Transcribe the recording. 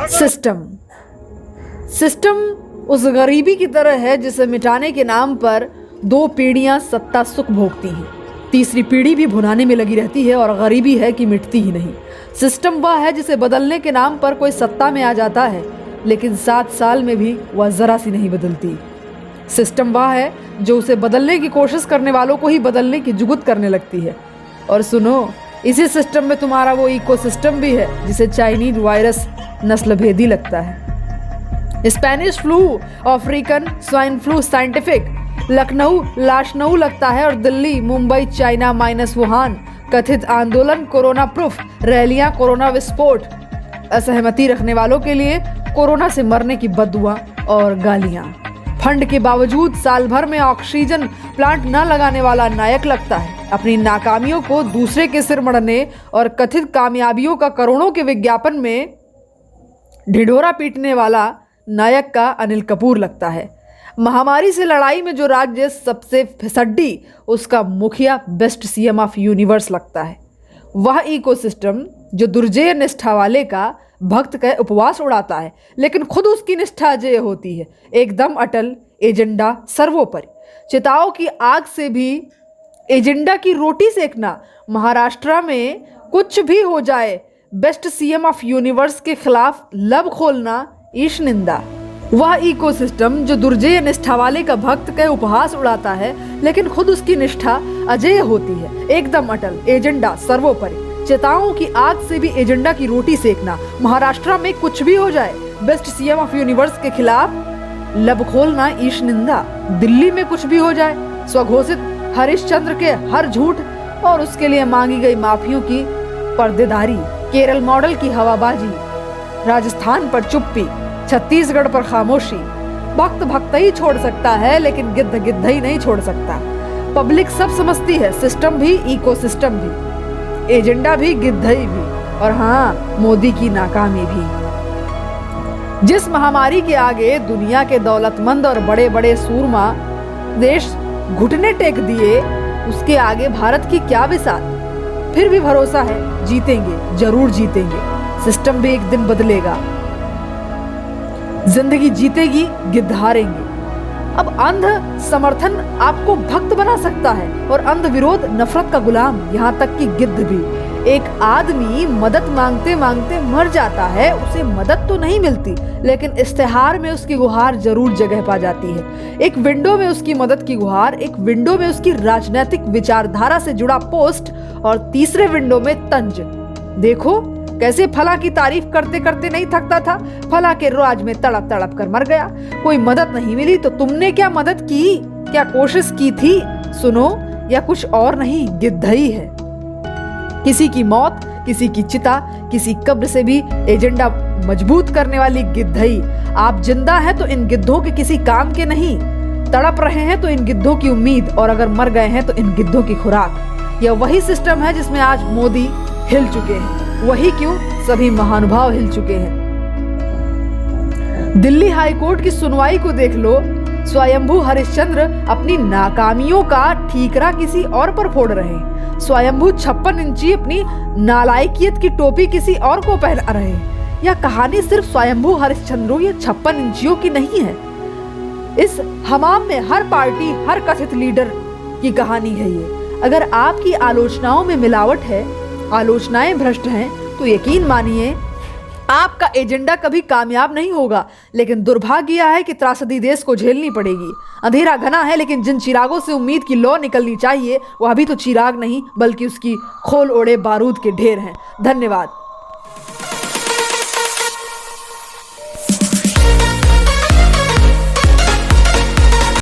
System उस गरीबी की तरह है जिसे मिटाने के नाम पर 2 पीढ़ियां सत्ता सुख भोगती हैं, तीसरी पीढ़ी भी भुनाने में लगी रहती है और गरीबी है कि मिटती ही नहीं। सिस्टम वह है जिसे बदलने के नाम पर कोई सत्ता में आ जाता है लेकिन 7 साल में भी वह जरा सी नहीं बदलती। सिस्टम वह है जो उसे बदलने की कोशिश करने वालों को ही बदलने की जुगुत करने लगती है। और सुनो, इसी सिस्टम में तुम्हारा वो इकोसिस्टम भी है जिसे चाइनीज वायरस नस्लभेदी लगता है। Spanish flu, African swine flu scientific, Lucknow लाशनऊ लगता है और Delhi, Mumbai, China minus Wuhan, कथित आंदोलन कोरोना प्रूफ, रैलियां कोरोना विस्फोट, असहमति रखने वालों के लिए कोरोना से मरने की बददुआ और गालियां। फंड के बावजूद साल भर में ऑक्सीजन प्लांट न लगाने वाला नायक लगता है। अपनी नाकामियों को दूसरे के सिर मढ़ने और कथित कामयाबियों का करोड़ों के विज्ञापन में ढिढोरा पीटने वाला नायक का अनिल कपूर लगता है। महामारी से लड़ाई में जो राज्य सबसे फिसड्डी, उसका मुखिया बेस्ट सीएम ऑफ यूनिवर्स लगता है। वह इकोसिस्टम जो दुर्जय निष्ठा वाले का भक्त का उपवास उड़ाता है लेकिन खुद उसकी निष्ठा अजेय होती है, एकदम अटल, एजेंडा सर्वोपरि। चिताओं की आग से भी एजेंडा की रोटी सेकना, महाराष्ट्र में कुछ भी हो जाए बेस्ट सीएम ऑफ यूनिवर्स के खिलाफ लब खोलना ईश निंदा। वह इकोसिस्टम जो दुर्जय निष्ठा वाले का भक्त का उपहास उड़ाता है लेकिन खुद उसकी निष्ठा अजेय होती है, एकदम अटल, एजेंडा सर्वोपरि। चिताओं की आग से भी एजेंडा की रोटी सेकना, महाराष्ट्र में कुछ भी हो जाए बेस्ट सीएम ऑफ यूनिवर्स के खिलाफ लब खोलना ईश निंदा। दिल्ली में कुछ भी हो जाए स्वघोषित हरिश्चंद्र के हर झूठ और उसके लिए मांगी गई माफियों की पर्देदारी, केरल मॉडल की हवाबाजी, राजस्थान पर चुप्पी, छत्तीसगढ़ पर खामोशी। भक्त भक्त ही छोड़ सकता है लेकिन गिद्ध गिद्ध ही नहीं छोड़ सकता। पब्लिक सब समझती है, सिस्टम भी, इकोसिस्टम भी, एजेंडा भी, गिद्धई भी, और हाँ, मोदी की नाकामी भी। जिस महामारी के आगे दुनिया के दौलतमंद और बड़े बड़े सूरमा देश घुटने टेक दिए, उसके आगे भारत की क्या बिसात। फिर भी भरोसा है, जीतेंगे, जरूर जीतेंगे। सिस्टम भी एक दिन बदलेगा, जिंदगी जीतेगी, गिद्ध हारेंगे। अब अंध समर्थन आपको भक्त बना सकता है और अंध विरोध नफरत का गुलाम, यहाँ तक कि गिद्ध भी। एक आदमी मदद मांगते मांगते मर जाता है, उसे मदद तो नहीं मिलती लेकिन इश्तेहार में उसकी गुहार जरूर जगह पा जाती है। एक विंडो में उसकी मदद की गुहार, एक विंडो में उसकी राजनीतिक विचारधारा से जुड़ा पोस्ट और तीसरे विंडो में तंज। देखो कैसे फला की तारीफ करते करते नहीं थकता था, फला के राज में तड़प तड़प कर मर गया। कोई मदद नहीं मिली तो तुमने क्या मदद की, क्या कोशिश की थी? सुनो, या कुछ और नहीं, गिद्धई है। किसी की मौत, किसी की चिता, किसी कब्र से भी एजेंडा मजबूत करने वाली गिद्धई। आप जिंदा हैं तो इन गिद्धों के किसी काम के नहीं, तड़प रहे हैं तो इन गिद्धों की उम्मीद, और अगर मर गए हैं तो इन गिद्धों की खुराक। यह वही सिस्टम है जिसमें आज मोदी हिल चुके हैं, वही क्यों सभी महानुभाव हिल चुके हैं। दिल्ली हाईकोर्ट की सुनवाई को देख लो, स्वयंभू हरिश्चंद्र अपनी नाकामियों का ठीकरा किसी और पर फोड़ रहे हैं। स्वयंभू 56 इंची अपनी नालायकियत की टोपी किसी और को पहना रहे हैं। यह कहानी सिर्फ स्वयंभू हरिश्चंद्रों या 56 इंचियों की नहीं है। इस हमाम में हर पार्टी, हर कथित लीडर की कहानी है ये। अगर आपकी आलोचनाओं में मिलावट है, आलोचनाएं भ्रष्ट हैं, तो यकीन मानिए आपका एजेंडा कभी कामयाब नहीं होगा। लेकिन दुर्भाग्य यह है कि त्रासदी देश को झेलनी पड़ेगी। अंधेरा घना है लेकिन जिन चिरागों से उम्मीद की लौ निकलनी चाहिए, वह अभी तो चिराग नहीं बल्कि उसकी खोल ओढ़े बारूद के ढेर हैं। धन्यवाद।